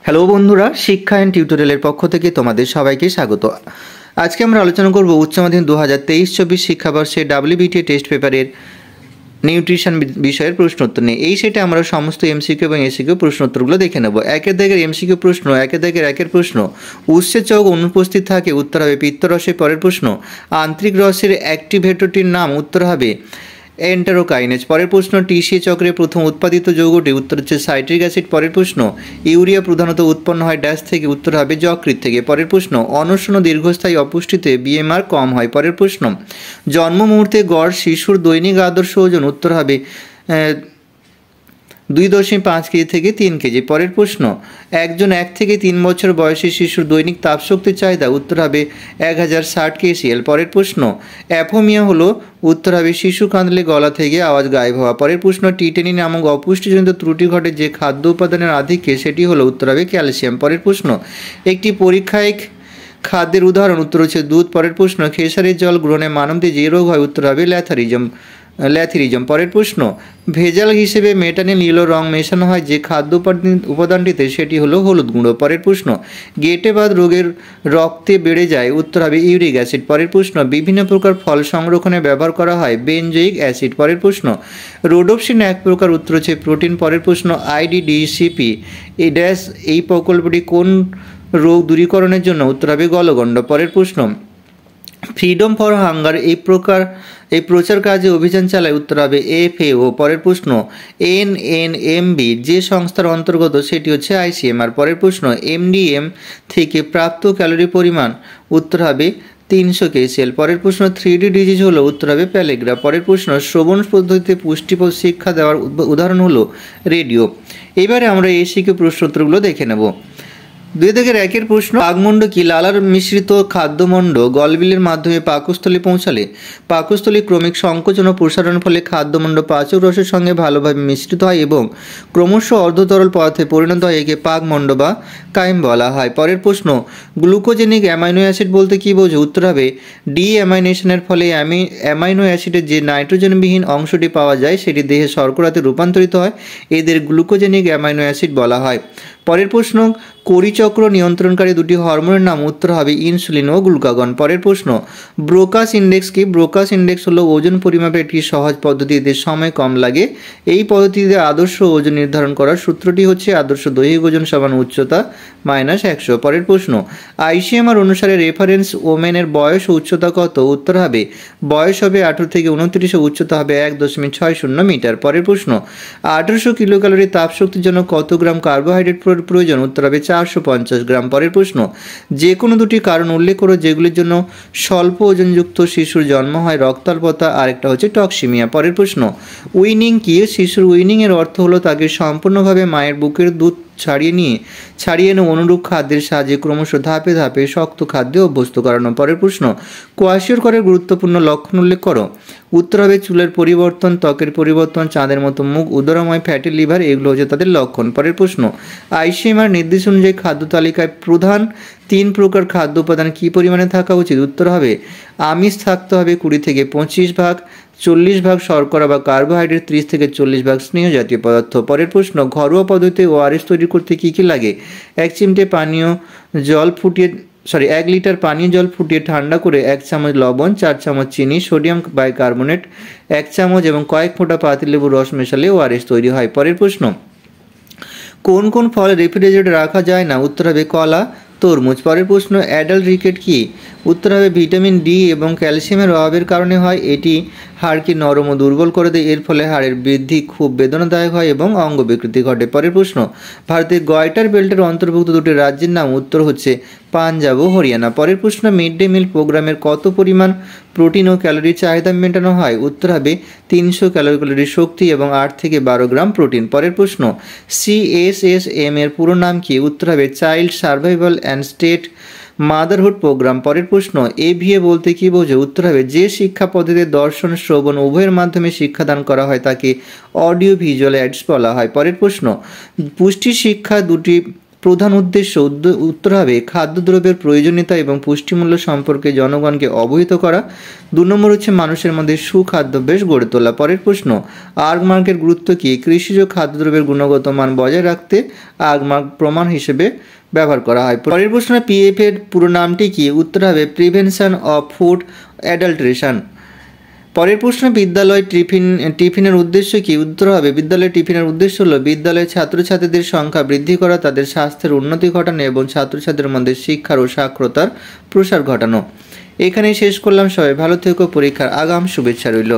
Hello বন্ধুরা, শিক্ষা and টিউটোরিয়ালের পক্ষ থেকে তোমাদের সবাইকে স্বাগত। আজকে আমরা আলোচনা করব উচ্চ মাধ্যমিক 2023-24 শিক্ষাবর্ষে WBTA টেস্ট পেপারের নিউট্রিশন বিষয়ের প্রশ্নোত্তর নিয়ে। এই সেটে আমরা সমস্ত এমসিকিউ এবং এসিকিউ প্রশ্নোত্তরগুলো দেখে নেব। একের দাগের এমসিকিউ প্রশ্ন, একের দাগের একের প্রশ্ন, উৎসেচক অনুপস্থিত থাকে, উত্তর হবে পিত্তরসের। পরের প্রশ্ন, আন্তরিক রসের অ্যাক্টিভেটরটির নাম, উত্তর হবে এন্টারোকাইনেজ। পরের প্রশ্ন, টিসি চক্রে প্রথম উৎপাদিত যৌগটি, উত্তর হচ্ছে সাইট্রিক অ্যাসিড। পরের প্রশ্ন, ইউরিয়া প্রধানত উৎপন্ন হয় ড্যাশ থেকে, উত্তর হবে যকৃৎ থেকে। পরের প্রশ্ন, অনশন বিদীর্ঘস্থায়ী অপুষ্টিতে বিএমআর কম হয়। পরের প্রশ্ন, জন্ম মুহূর্তে গড় শিশুর দৈনিক আদর্শ ওজন, উত্তর হবে 2.5 কেজি থেকে 3 কেজি। পরের প্রশ্ন, একজন 1 থেকে 3 বছর বয়সী শিশুর দৈনিক তাপশক্তির চাহিদা, উত্তর হবে 1060 kcal। পরের প্রশ্ন, অ্যাপোমিয়া হলো, উত্তর হবে শিশু কাঁদলে গলা থেকে আওয়াজ গায়েব হওয়া। পরের প্রশ্ন, টিটেনি নামক অপুষ্টিজনিত ত্রুটি ঘটে যে খাদ্য উপাদানের আধিক্যে, সেটি হলো, উত্তর হবে ক্যালসিয়াম। পরের প্রশ্ন, একটি পরীক্ষায় খাদ্যের উদাহরণ, উত্তর হচ্ছে দুধ। পরের প্রশ্ন, খেসারির জল গ্রহণে মানবদের যে রোগ হয়, উত্তর হবে ল্যাথিরিজম। পরের প্রশ্ন, ভেজাল হিসেবে মেটানিল নীল রং মেশানো হয় যে খাদ্য উপাদানটিতে, সেটি হলো হলুদ গুঁড়ো। পরের প্রশ্ন, গেটেবাত রোগের রক্তে বেড়ে যায়, উত্তর হবে ইউরিক অ্যাসিড। পরের প্রশ্ন, বিভিন্ন প্রকার ফল সংরক্ষণে ব্যবহার করা হয় বেনজোইক অ্যাসিড। পরের প্রশ্ন, রোডোপসিন এক প্রকার, উত্তর হচ্ছে প্রোটিন। পরের প্রশ্ন, আইডিডিসিপি এই প্রকল্পটি কোন রোগ দূরীকরণের জন্য, উত্তর হবে গলগণ্ড। পরের প্রশ্ন, ফ্রিডম ফর হাঙ্গার এই প্রচার কাজে অভিযান চালায়, উত্তর হবে FAO। পরের প্রশ্ন, NNMB যে সংস্থার অন্তর্গত, সেটি হচ্ছে ICMR। পরের প্রশ্ন, MDM থেকে প্রাপ্ত ক্যালোরি পরিমাণ, উত্তর হবে 300 kcal। পরের প্রশ্ন, 3D ডিজিজ হলো, উত্তর হবে প্যালেগ্রা। পরের প্রশ্ন, শ্রবণ পদ্ধতিতে পুষ্টিপদ শিক্ষা দেওয়ার উদাহরণ হলো রেডিও। এবারে আমরা এসিকিউ প্রশ্নোত্তরগুলো দেখে নেব। 2 দাগের একের প্রশ্ন, পাকমণ্ড কি? লালার মিশ্রিত খাদ্যমণ্ড গলবিলের মাধ্যমে পাকস্থলী পৌঁছালে পাকস্থলী ক্রমিক সংকোচন ও প্রসারণের ফলে খাদ্যমণ্ড পাচক রসের সঙ্গে ভালোভাবে মিশ্রিত হয় এবং ক্রমশ অর্ধতরল পদার্থে পরিণত হয়, একে পাকমণ্ড বা কাইম বলা হয়। পরের প্রশ্ন, গ্লুকোজেনিক অ্যামাইনো অ্যাসিড বলতে কী বোঝো? উত্তর হবে ডিঅ্যামাইনেশনের ফলে অ্যামাইনো অ্যাসিডের যে নাইট্রোজেনবিহীন অংশটি পাওয়া যায়, সেটি দেহে শর্করাতে রূপান্তরিত হয়, এদের গ্লুকোজেনিক অ্যামাইনো অ্যাসিড বলা হয়। পরের প্রশ্ন, কোরিচক্র নিয়ন্ত্রণকারী দুটি হরমোনের নাম, উত্তর হবে ইনসুলিন ও গ্লুকাগন। পরের প্রশ্ন, ব্রোকাস ইন্ডেক্স কি? ব্রোকাস ইন্ডেক্স হলো ওজন পরিমাপের একটি সহজ পদ্ধতি, এতে সময় কম লাগে। এই পদ্ধতিতে আদর্শ ওজন নির্ধারণ করার সূত্রটি হচ্ছে আদর্শ দৈহিক ওজন সমান উচ্চতা মাইনাস 100। পরের প্রশ্ন, ICMR অনুসারে রেফারেন্স ওমেনের বয়স ও উচ্চতা কত? উত্তর হবে বয়স হবে 18 থেকে 29 ও উচ্চতা হবে 1.60 মিটার। পরের প্রশ্ন, 1800 কিলোক্যালোরি তাপশক্তির জন্য কত গ্রাম কার্বোহাইড্রেট প্রয়োজন? উত্তর হবে 450 গ্রাম। পরের প্রশ্ন, যে কোনো দুটি কারণ উল্লেখ করো যেগুলির জন্য স্বল্প ওজনযুক্ত শিশুর জন্ম হয়, রক্তাল্পতা আর একটা হচ্ছে টক্সিমিয়া। পরের প্রশ্ন, উইনিং কি? শিশুর উইনিং এর অর্থ হলো তাকে সম্পূর্ণভাবে মায়ের বুকের দুধ ছাড়িয়ে এনে অনুরূপ খাদ্যের সাহায্যে ক্রমশ ধাপে ধাপে শক্ত খাদ্যে অভ্যস্ত করানো। পরের প্রশ্ন, কোয়াশিওরকরের গুরুত্বপূর্ণ লক্ষণ উল্লেখ করো। উত্তর হবে চুলের পরিবর্তন, ত্বকের পরিবর্তন, চাঁদের মতো মুখ, উদরময় ফ্যাটি লিভার, এগুলো হচ্ছে তাদের লক্ষণ। পরের প্রশ্ন, ICMR নির্দেশ অনুযায়ী খাদ্য তালিকায় প্রধান 3 প্রকার খাদ্য উপাদান কী পরিমাণে থাকা উচিত? উত্তর হবে আমিষ থাকতে হবে 20 থেকে 25 ভাগ, 40 ভাগ শর্করা বা কার্বোহাইড্রেট, 30 থেকে 40 ভাগ স্নেহ জাতীয় পদার্থ। পরের প্রশ্ন, ঘরোয়া পদ্ধতিতে ORS তৈরি করতে কী কী লাগে? 1 লিটার পানীয় জল ফুটিয়ে ঠান্ডা করে 1 চামচ লবণ, 4 চামচ চিনি, সোডিয়াম বাইকার্বনেট 1 চামচ এবং কয়েক ফোঁটা পাতিলেবুর রস মেশালে ORS তৈরি হয়। পরের প্রশ্ন, কোন কোন ফল রেফ্রিজারেটরে রাখা যায় না? উত্তর হবে কলা, তরমুজ। পরের প্রশ্ন, অ্যাডাল্ট রিকেট কি? উত্তর হবে ভিটামিন ডি এবং ক্যালসিয়ামের অভাবের কারণে হয়। এটি হাড়কে নরম ও দুর্বল করে দেয়, এর ফলে হাড়ের বৃদ্ধি খুব বেদনাদায়ক হয় এবং অঙ্গ বিকৃতি ঘটে। পরের প্রশ্ন, ভারতের গয়টার বেল্টের অন্তর্ভুক্ত দুটি রাজ্যের নাম? উত্তর হচ্ছে পাঞ্জাব ও হরিয়ানা। পরের প্রশ্ন, মিড ডে মিল প্রোগ্রামের কত পরিমাণ প্রোটিন ও ক্যালোরির চাহিদা মেটানো হয়? উত্তর হবে 300 ক্যালোরি শক্তি এবং 8 থেকে 12 গ্রাম প্রোটিন। পরের প্রশ্ন, CSSM এর পুরো নাম কি? উত্তর হবে child survival and state motherhood programme. পরের প্রশ্ন, AVA বলতে কী বোঝো? উত্তর হবে যে শিক্ষা পদ্ধতিতে দর্শন শ্রবণ উভয়ের মাধ্যমে শিক্ষাদান করা হয় তাকে অডিও ভিজুয়াল অ্যাডস বলা হয়। পরের প্রশ্ন, পুষ্টি শিক্ষা দুটি প্রধান উদ্দেশ্য উত্তর হবে খাদ্যদ্রব্যের প্রয়োজনীয়তা এবং পুষ্টিমূল্য সম্পর্কে জনগণকে অবহিত করা। 2 নম্বর হচ্ছে মানুষের মধ্যে সুখাদ্যাভ্যাস গড়ে তোলা। পরের প্রশ্ন, আগমার্কের গুরুত্ব কী? কৃষিজ খাদ্যদ্রব্যের গুণগত মান বজায় রাখতে আগমার্ক প্রমাণ হিসেবে ব্যবহার করা হয়। পরের প্রশ্ন, পিএফ এর পুরো নামটি কি? উত্তর হবে প্রিভেনশন অফ ফুড অ্যাডাল্ট্রেশন। পরের প্রশ্ন, বিদ্যালয় টিফিনের উদ্দেশ্য কি? উত্তর হবে বিদ্যালয় টিফিনের উদ্দেশ্য হলো বিদ্যালয়ে ছাত্রছাত্রীদের সংখ্যা বৃদ্ধি করা, তাদের স্বাস্থ্যের উন্নতি ঘটানো এবং ছাত্রছাত্রীদের মধ্যে শিক্ষার ও সাক্ষরতার প্রসার ঘটানো। এখানেই শেষ করলাম। সবাই ভালো থেকো, পরীক্ষার আগাম শুভেচ্ছা রইল।